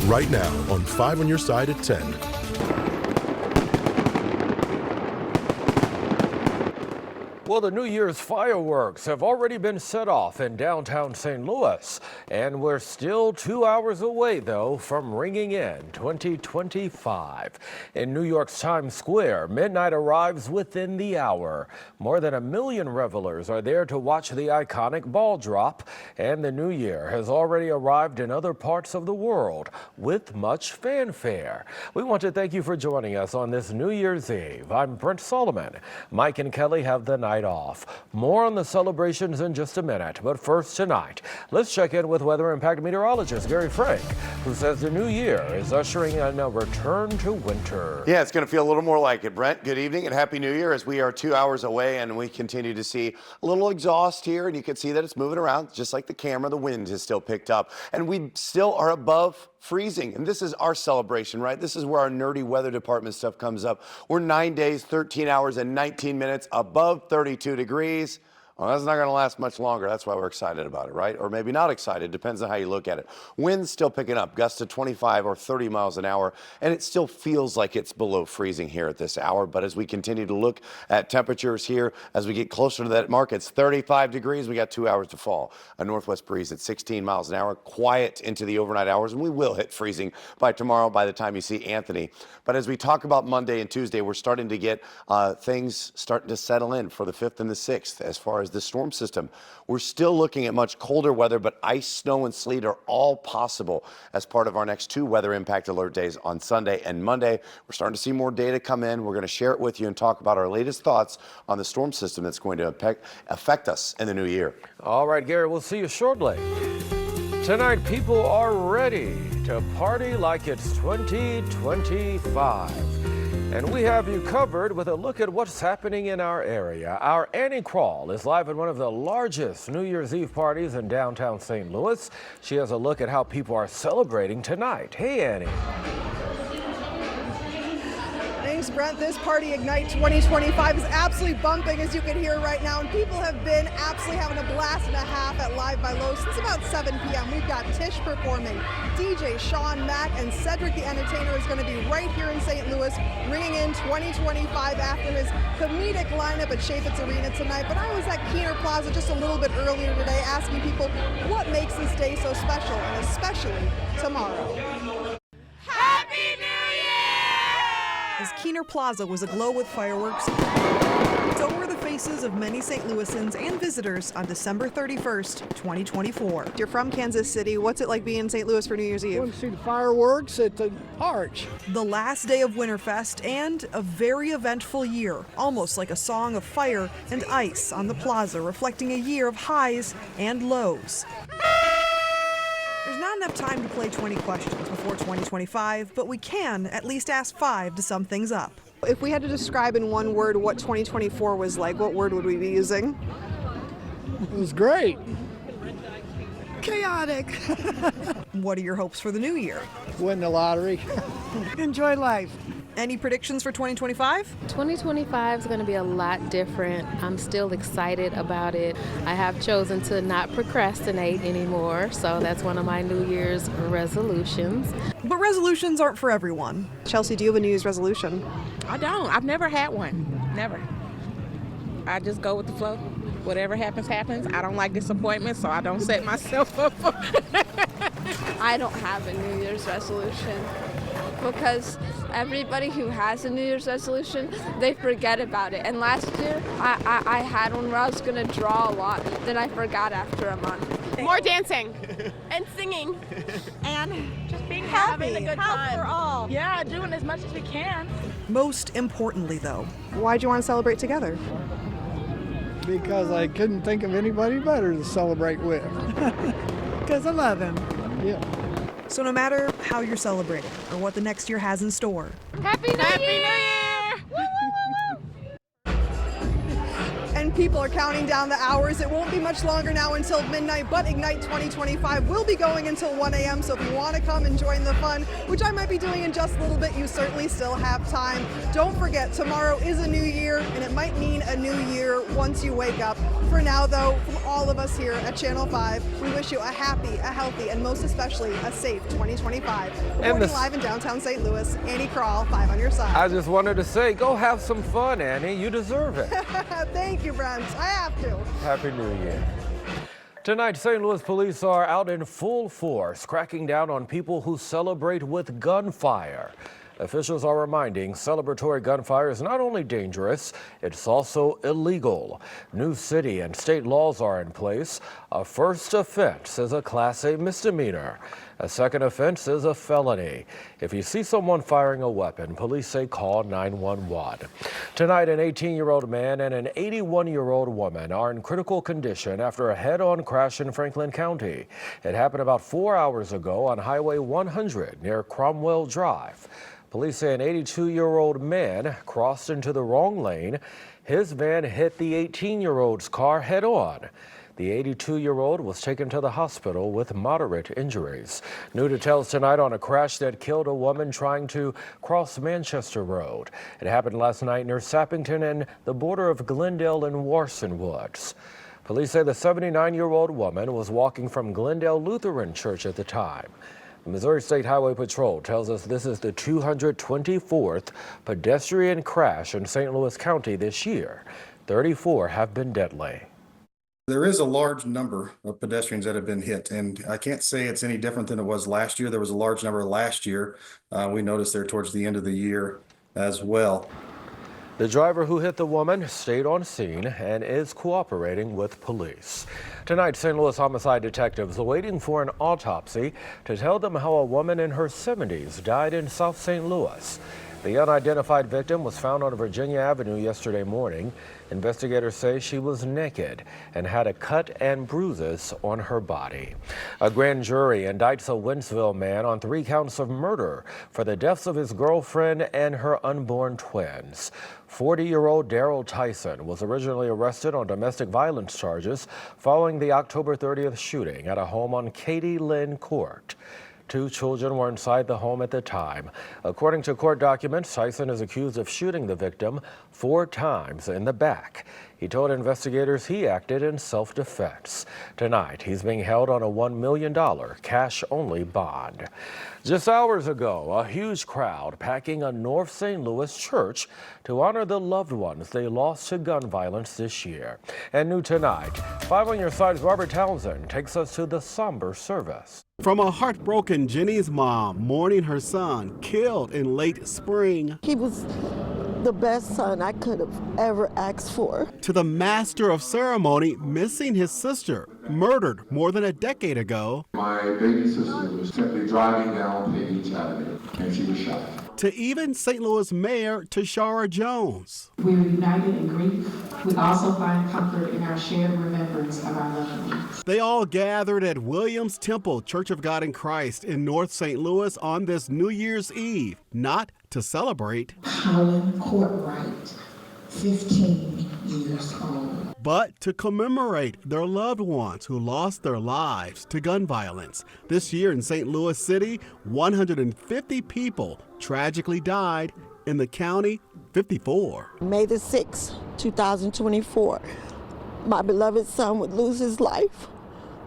right now on 5 on Your Side at 10. Well, the New Year's fireworks have already been set off in downtown St. Louis, and we're still 2 hours away, though, from ringing in 2025. In New York's Times Square, midnight arrives within the hour. More than 1 million revelers are there to watch the iconic ball drop, and the new year has already arrived in other parts of the world with much fanfare. We want to thank you for joining us on this New Year's Eve. I'm Brent Solomon. Mike and Kelly have the night off. More on the celebrations in just a minute, but first tonight, let's check in with weather impact meteorologist Gary Frank, who says the new year is ushering in a return to winter. Yeah, it's going to feel a little more like it. Brent, good evening and Happy New Year, as we are 2 hours away and we continue to see a little exhaust here, and you can see that it's moving around just like the camera. The wind has still picked up and we still are above freezing, and this is our celebration, right? This is where our nerdy weather department stuff comes up. We're 9 days, 13 hours and 19 minutes above 32 degrees. Well, that's not going to last much longer. That's why we're excited about it, right? Or maybe not excited. Depends on how you look at it. Wind's still picking up, gusts to 25 or 30 miles an hour, and it still feels like it's below freezing here at this hour. But as we continue to look at temperatures here, as we get closer to that mark, it's 35 degrees. We got 2 hours to fall. A northwest breeze at 16 miles an hour, quiet into the overnight hours, and we will hit freezing by tomorrow by the time you see Anthony. But as we talk about Monday and Tuesday, we're starting to get things starting to settle in for the 5th and the 6th as far as the storm system. We're still looking at much colder weather, but ice, snow, and sleet are all possible as part of our next 2 weather impact alert days on Sunday and Monday. We're starting to see more data come in. We're going to share it with you and talk about our latest thoughts on the storm system that's going to affect us in the new year. All right, Gary, we'll see you shortly. Tonight, people are ready to party like it's 2025. And we have you covered with a look at what's happening in our area. Our Annie Crawl is live at one of the largest New Year's Eve parties in downtown St. Louis. She has a look at how people are celebrating tonight. Hey, Annie. Thanks, Brent. This Party Ignite 2025 is absolutely bumping, as you can hear right now, and people have been absolutely having a blast and a half at Live by Low since about 7 p.m. We've got Tish performing, DJ Sean Mack, and Cedric the Entertainer is going to be right here in St. Louis, ringing in 2025 after his comedic lineup at Chaffetz Arena tonight. But I was at Keener Plaza just a little bit earlier today asking people what makes this day so special, and especially tomorrow. Happy New Year! As Keener Plaza was aglow with fireworks, so were the faces of many St. Louisans and visitors on December 31st, 2024. You're from Kansas City. What's it like being in St. Louis for New Year's Eve? I want to see the fireworks at the arch. The last day of Winterfest and a very eventful year, almost like a song of fire and ice on the plaza, reflecting a year of highs and lows. There's not enough time to play 20 questions before 2025, but we can at least ask 5 to sum things up. If we had to describe in one word what 2024 was like, what word would we be using? It was great. Chaotic. What are your hopes for the new year? Win the lottery. Enjoy life. Any predictions for 2025? 2025 is going to be a lot different. I'm still excited about it. I have chosen to not procrastinate anymore, so that's one of my New Year's resolutions. But resolutions aren't for everyone. Chelsea, do you have a New Year's resolution? I don't. I've never had one. Never. I just go with the flow. Whatever happens, happens. I don't like disappointment, so I don't set myself up for I don't have a New Year's resolution because everybody who has a New Year's resolution, they forget about it. And last year, I had one where I was going to draw a lot, then I forgot after a month. More dancing and singing and just being happy, having a good time for all. Yeah, doing as much as we can. Most importantly, though, why'd you want to celebrate together? Because I couldn't think of anybody better to celebrate with. Because I love him. Yeah. So no matter how you're celebrating or what the next year has in store, Happy New Year! Woo, woo, woo, woo. and people are counting down the hours. It won't be much longer now until midnight, but Ignite 2025 will be going until 1 a.m. So if you want to come and join the fun, which I might be doing in just a little bit, you certainly still have time. Don't forget, tomorrow is a new year, and it might mean a new year once you wake up. For now, though, from all of us here at Channel 5, we wish you a happy, a healthy, and most especially a safe 2025. Reporting live in downtown St. Louis, Annie Crawl, 5 on your side. I just wanted to say, go have some fun, Annie. You deserve it. Thank you, Brent. I have to. Happy New Year. Tonight, St. Louis police are out in full force, cracking down on people who celebrate with gunfire. Officials are reminding celebratory gunfire is not only dangerous, it's also illegal. New city and state laws are in place. A first offense is a Class A misdemeanor. A second offense is a felony. If you see someone firing a weapon, police say call 911. Tonight, an 18-year-old man and an 81-year-old woman are in critical condition after a head-on crash in Franklin County. It happened about 4 hours ago on Highway 100 near Cromwell Drive. Police say an 82-year-old man crossed into the wrong lane. His van hit the 18-year-old's car head-on. The 82-year-old was taken to the hospital with moderate injuries. New details tonight on a crash that killed a woman trying to cross Manchester Road. It happened last night near Sappington and the border of Glendale and Warson Woods. Police say the 79-year-old woman was walking from Glendale Lutheran Church at the time. The Missouri State Highway Patrol tells us this is the 224th pedestrian crash in St. Louis County this year. 34 have been deadly. There is a large number of pedestrians that have been hit, and I can't say it's any different than it was last year. There was a large number last year. We noticed there towards the end of the year as well. The driver who hit the woman stayed on scene and is cooperating with police. Tonight, St. Louis homicide detectives are waiting for an autopsy to tell them how a woman in her 70s died in South St. Louis. The unidentified victim was found on Virginia Avenue yesterday morning. Investigators say she was naked and had a cut and bruises on her body. A grand jury indicts a Wentzville man on 3 counts of murder for the deaths of his girlfriend and her unborn twins. 40-year-old Daryl Tyson was originally arrested on domestic violence charges following the October 30th shooting at a home on Katy Lynn Court. 2 children were inside the home at the time. According to court documents, Tyson is accused of shooting the victim 4 times in the back. He told investigators he acted in self-defense. Tonight, he's being held on a $1 million cash-only bond. Just hours ago, a huge crowd packing a North St. Louis church to honor the loved ones they lost to gun violence this year. And new tonight, 5 on your side's Robert Townsend takes us to the somber service. From a heartbroken Jenny's mom mourning her son killed in late spring. He was the best son I could have ever asked for. To the master of ceremony missing his sister, murdered more than a decade ago. My baby sister was simply driving down Page Avenue and she was shot. To even St. Louis Mayor Tashara Jones. We're united in grief. We also find comfort in our shared remembrance of our loved ones. They all gathered at Williams Temple Church of God in Christ in North St. Louis on this New Year's Eve, not to celebrate. Howland Courtwright, 15 years old. But to commemorate their loved ones who lost their lives to gun violence. This year in St. Louis City, 150 people tragically died. In the county, 54. May the 6th, 2024, my beloved son would lose his life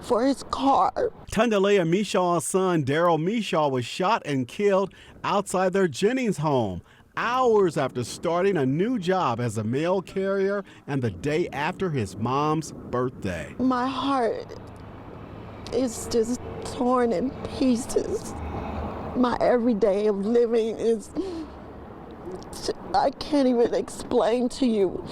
for his car. Tundalea Mishaw's son, Daryl Mishaw, was shot and killed outside their Jennings home, hours after starting a new job as a mail carrier and the day after his mom's birthday. My heart is just torn in pieces. My everyday of living is, I can't even explain to you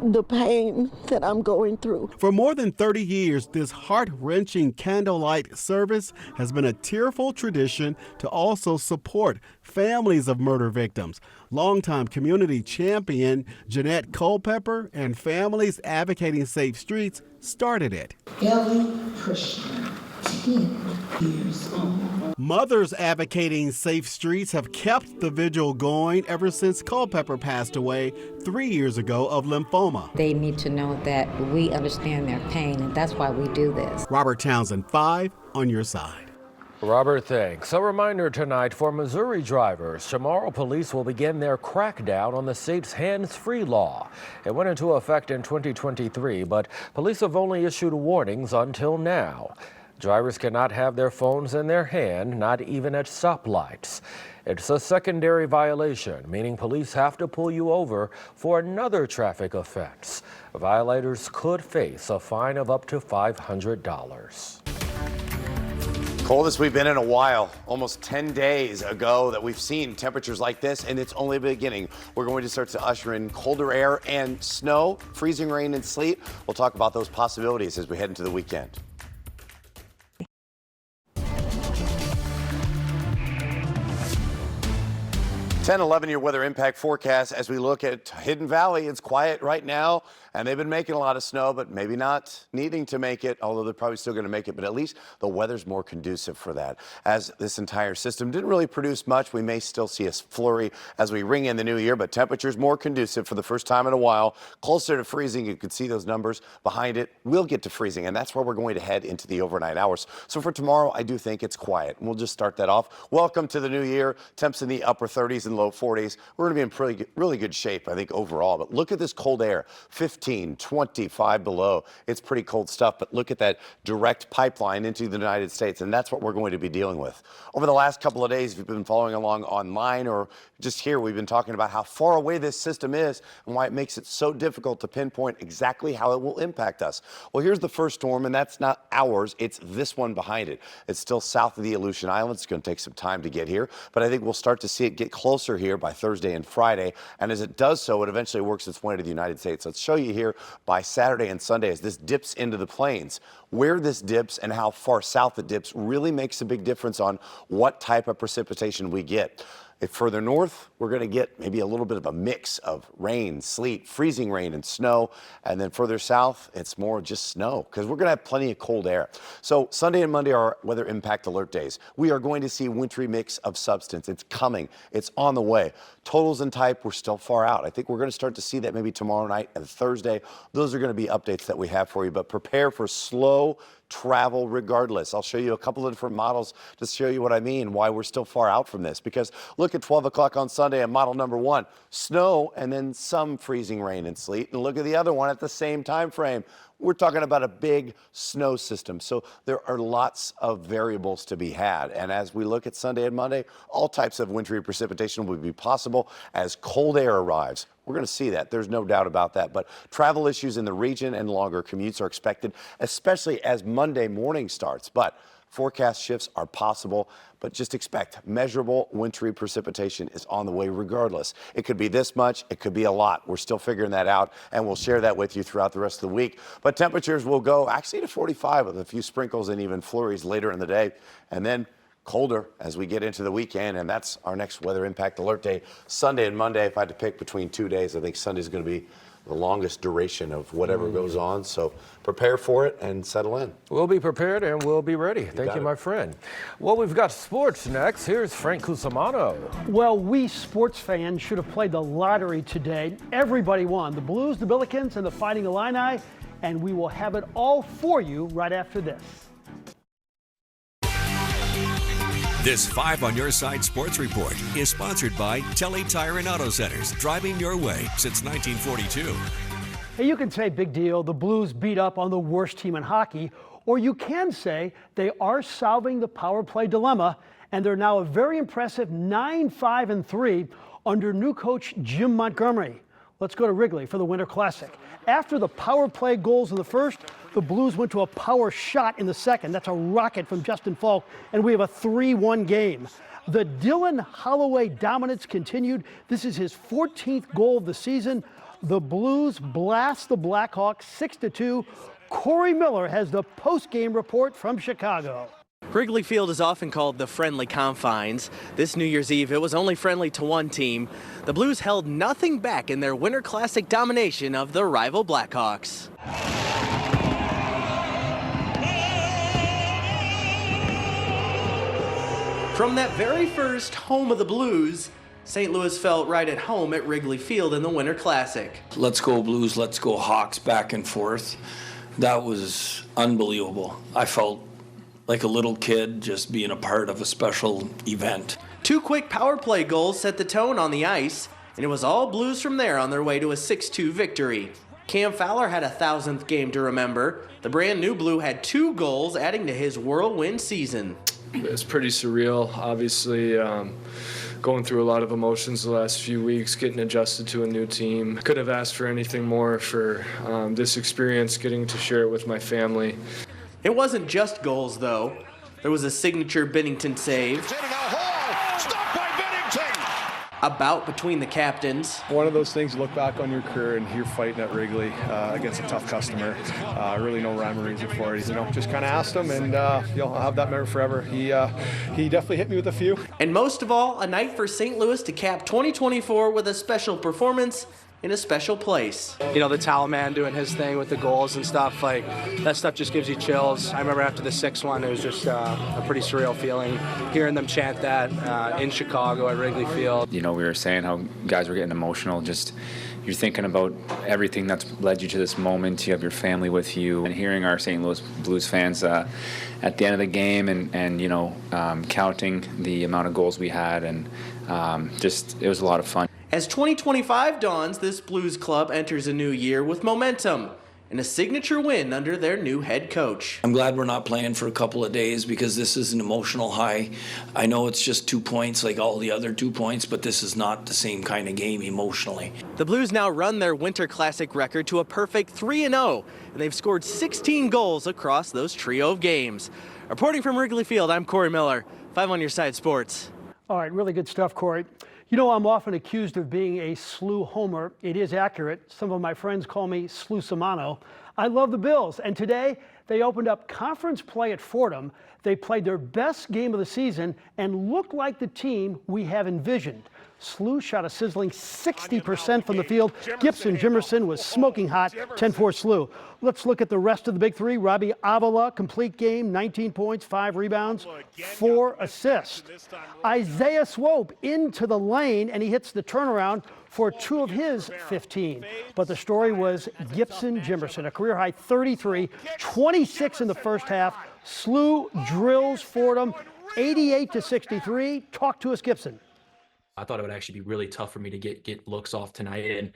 the pain that I'm going through. For more than 30 years, this heart-wrenching candlelight service has been a tearful tradition to also support families of murder victims. Longtime community champion Jeanette Culpepper and families advocating safe streets started it. Ellie Christian, 10 years old. Mothers advocating safe streets have kept the vigil going ever since Culpepper passed away 3 years ago of lymphoma. They need to know that we understand their pain, and that's why we do this. Robert Townsend, 5 on your side. Robert, thanks. A reminder tonight for Missouri drivers. Tomorrow, police will begin their crackdown on the state's hands-free law. It went into effect in 2023, but police have only issued warnings until now. Drivers cannot have their phones in their hand, not even at stoplights. It's a secondary violation, meaning police have to pull you over for another traffic offense. Violators could face a fine of up to $500. Coldest we've been in a while, almost 10 days ago that we've seen temperatures like this, and it's only the beginning. We're going to start to usher in colder air and snow, freezing rain and sleet. We'll talk about those possibilities as we head into the weekend. Ten, 11-year weather impact forecast as we look at Hidden Valley. It's quiet right now, and they've been making a lot of snow, but maybe not needing to make it, although they're probably still going to make it. But at least the weather's more conducive for that. As this entire system didn't really produce much, we may still see a flurry as we ring in the new year, but temperatures more conducive for the first time in a while. Closer to freezing, you can see those numbers behind it. We'll get to freezing, and that's where we're going to head into the overnight hours. So for tomorrow, I do think it's quiet, and we'll just start that off. Welcome to the new year. Temps in the upper 30s and low 40s. We're going to be in really good shape, I think, overall. But look at this cold air, 15, 25 below. It's pretty cold stuff, but look at that direct pipeline into the United States, and that's what we're going to be dealing with. Over the last couple of days, if you've been following along online or just here, we've been talking about how far away this system is and why it makes it so difficult to pinpoint exactly how it will impact us. Well, here's the first storm, and that's not ours. It's this one behind it. It's still south of the Aleutian Islands. It's going to take some time to get here, but I think we'll start to see it get closer here by Thursday and Friday. And as it does so, it eventually works its way to the United States. Let's show you here by Saturday and Sunday as this dips into the plains. Where this dips and how far south it dips really makes a big difference on what type of precipitation we get. If further north, we're going to get maybe a little bit of a mix of rain, sleet, freezing rain, and snow. And then further south, it's more just snow because we're going to have plenty of cold air. So Sunday and Monday are weather impact alert days. We are going to see wintry mix of substance. It's coming. It's on the way. Totals and type, we're still far out. I think we're going to start to see that maybe tomorrow night and Thursday. Those are going to be updates that we have for you, but prepare for slow travel regardless. I'll show you a couple of different models to show you what I mean, why we're still far out from this. Because look at 12 o'clock on Sunday at model number 1, snow and then some freezing rain and sleet. And look at the other one at the same time frame. We're talking about a big snow system. So there are lots of variables to be had. And as we look at Sunday and Monday, all types of wintry precipitation will be possible as cold air arrives. We're going to see that. There's no doubt about that. But travel issues in the region and longer commutes are expected, especially as Monday morning starts. But forecast shifts are possible, but just expect measurable wintry precipitation is on the way regardless. It could be this much, it could be a lot. We're still figuring that out, and we'll share that with you throughout the rest of the week. But temperatures will go actually to 45 with a few sprinkles and even flurries later in the day, and then colder as we get into the weekend, and that's our next weather impact alert day, Sunday and Monday. If I had to pick between 2 days, I think Sunday's going to be the longest duration of whatever goes on. So prepare for it and settle in. We'll be prepared and we'll be ready. Thank you, my friend. Well, we've got sports next. Here's Frank Cusimano. Well, we sports fans should have played the lottery today. Everybody won. The Blues, the Billikens, and the Fighting Illini. And we will have it all for you right after this. This 5 on Your Side Sports Report is sponsored by Telly Tire and Auto Centers, driving your way since 1942. Hey, you can say big deal, the Blues beat up on the worst team in hockey, or you can say they are solving the power play dilemma, and they're now a very impressive 9-5-3 under new coach Jim Montgomery. Let's go to Wrigley for the Winter Classic. After the power play goals in the first, the Blues went to a power shot in the second. That's a rocket from Justin Falk, and we have a 3-1 game. The Dylan Holloway dominance continued. This is his 14th goal of the season. The Blues blast the Blackhawks 6-2. Corey Miller has the post-game report from Chicago. Wrigley Field is often called the friendly confines. This New Year's Eve, it was only friendly to one team. The Blues held nothing back in their Winter Classic domination of the rival Blackhawks. From that very first home of the Blues, St. Louis felt right at home at Wrigley Field in the Winter Classic. Let's go Blues, let's go Hawks back and forth. That was unbelievable. I felt like a little kid just being a part of a special event. 2 quick power play goals set the tone on the ice, and it was all Blues from there on their way to a 6-2 victory. Cam Fowler had a 1,000th game to remember. The brand new Blue had 2 goals, adding to his whirlwind season. It's pretty surreal, obviously. Going through a lot of emotions the last few weeks, getting adjusted to a new team. Could have asked for anything more for this experience, getting to share it with my family. It wasn't just goals, though. There was a signature Bennington save. A bout between the captains. One of those things you look back on your career and you're fighting at Wrigley against a tough customer. Really no rhyme or reason for it. Just kind of asked him, and I'll have that memory forever. He definitely hit me with a few. And most of all, a night for St. Louis to cap 2024 with a special performance in a special place. You know, the towel man doing his thing with the goals and stuff, like that stuff just gives you chills. I remember after the 6-1, it was just a pretty surreal feeling, hearing them chant that in Chicago at Wrigley Field. You know, we were saying how guys were getting emotional. Just you're thinking about everything that's led you to this moment. You have your family with you, and hearing our St. Louis Blues fans at the end of the game and counting the amount of goals we had, and it was a lot of fun. As 2025 dawns, this Blues club enters a new year with momentum and a signature win under their new head coach. I'm glad we're not playing for a couple of days because this is an emotional high. I know it's just 2 points like all the other 2 points, but this is not the same kind of game emotionally. The Blues now run their Winter Classic record to a perfect 3-0, and they've scored 16 goals across those trio of games. Reporting from Wrigley Field, I'm Corey Miller, 5 on Your Side Sports. All right, really good stuff, Corey. You know, I'm often accused of being a SLU homer. It is accurate. Some of my friends call me SLU Samano. I love the Bills, and today they opened up conference play at Fordham. They played their best game of the season and looked like the team we have envisioned. SLU shot a sizzling 60% from the field. Gibson Jimerson was smoking hot, 10-4 SLU. Let's look at the rest of the big three. Robbie Avila, complete game, 19 points, 5 rebounds, 4 assists. Isaiah Swope into the lane, and he hits the turnaround for 2 of his 15. But the story was Gibson Jimerson, a career-high 33, 26 in the first half. SLU drills Fordham 88-63. Talk to us, Gibson. I thought it would actually be really tough for me to get looks off tonight. And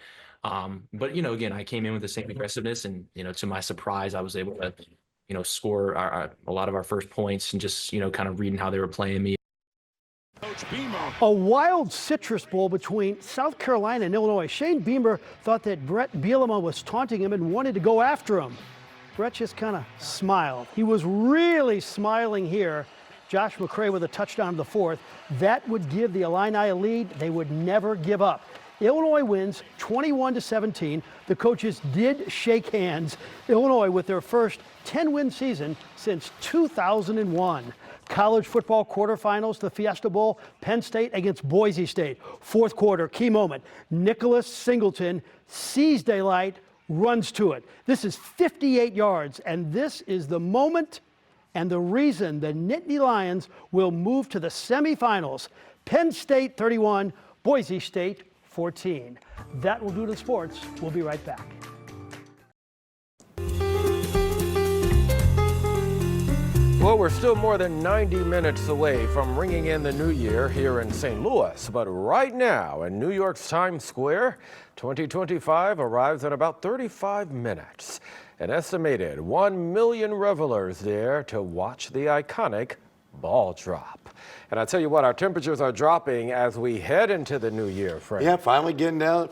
but again, I came in with the same aggressiveness, and to my surprise, I was able to score a lot of our first points, and just kind of reading how they were playing me. A wild Citrus Bowl between South Carolina and Illinois. Shane Beamer thought that Brett Bielema was taunting him and wanted to go after him. Brett just kind of smiled. He was really smiling here. Josh McCray with a touchdown in the 4th. That would give the Illini a lead. They would never give up. Illinois wins 21-17. The coaches did shake hands. Illinois with their first 10-win season since 2001. College football quarterfinals, the Fiesta Bowl, Penn State against Boise State. 4th quarter, key moment. Nicholas Singleton sees daylight, runs to it. This is 58 yards, and this is the moment and the reason the Nittany Lions will move to the semifinals. Penn State 31, Boise State 14. That will do to sports. We'll be right back. Well, we're still more than 90 minutes away from ringing in the new year here in St. Louis. But right now in New York's Times Square, 2025 arrives in about 35 minutes. An estimated 1 million revelers there to watch the iconic ball drop. And I tell you what, our temperatures are dropping as we head into the new year, Frank. Yeah, finally getting down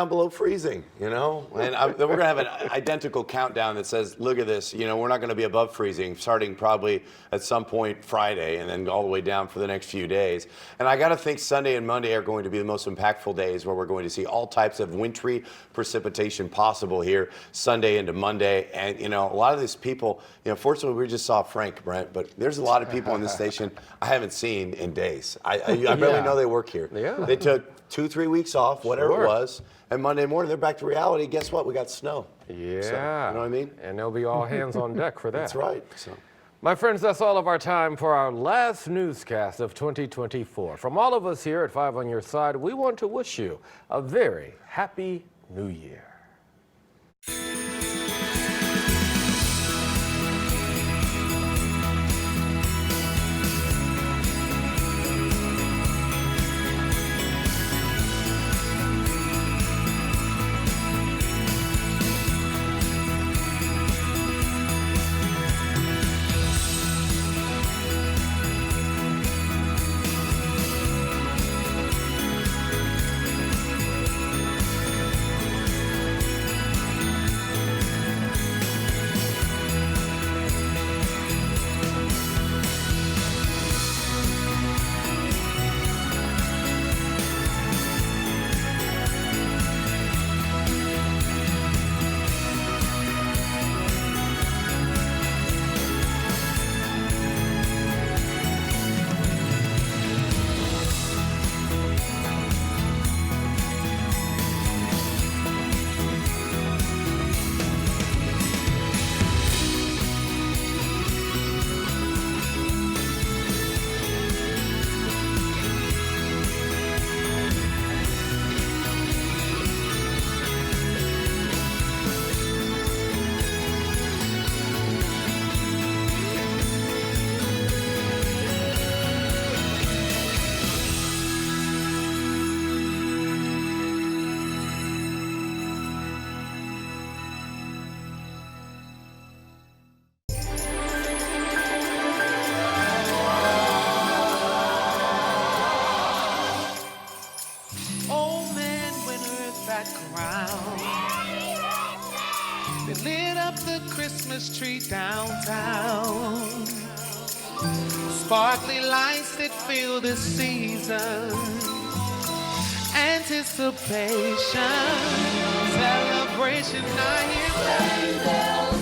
below freezing, And we're going to have an identical countdown that says, look at this, we're not going to be above freezing, starting probably at some point Friday and then all the way down for the next few days. And I got to think Sunday and Monday are going to be the most impactful days where we're going to see all types of wintry precipitation possible here Sunday into Monday. And, a lot of these people, fortunately we just saw Frank, Brent, but there's a lot of people in this station I haven't seen in days. I barely know they work here. Yeah. They took 2-3 weeks off, whatever it was, and Monday morning they're back to reality. Guess what? We got snow. Yeah. So, you know what I mean? And there'll be all hands on deck for that. That's right. So. My friends, that's all of our time for our last newscast of 2024. From all of us here at 5 on Your Side, we want to wish you a very happy new year. Christmas tree downtown. Sparkly lights that fill the season. Anticipation, celebration, I hear bells.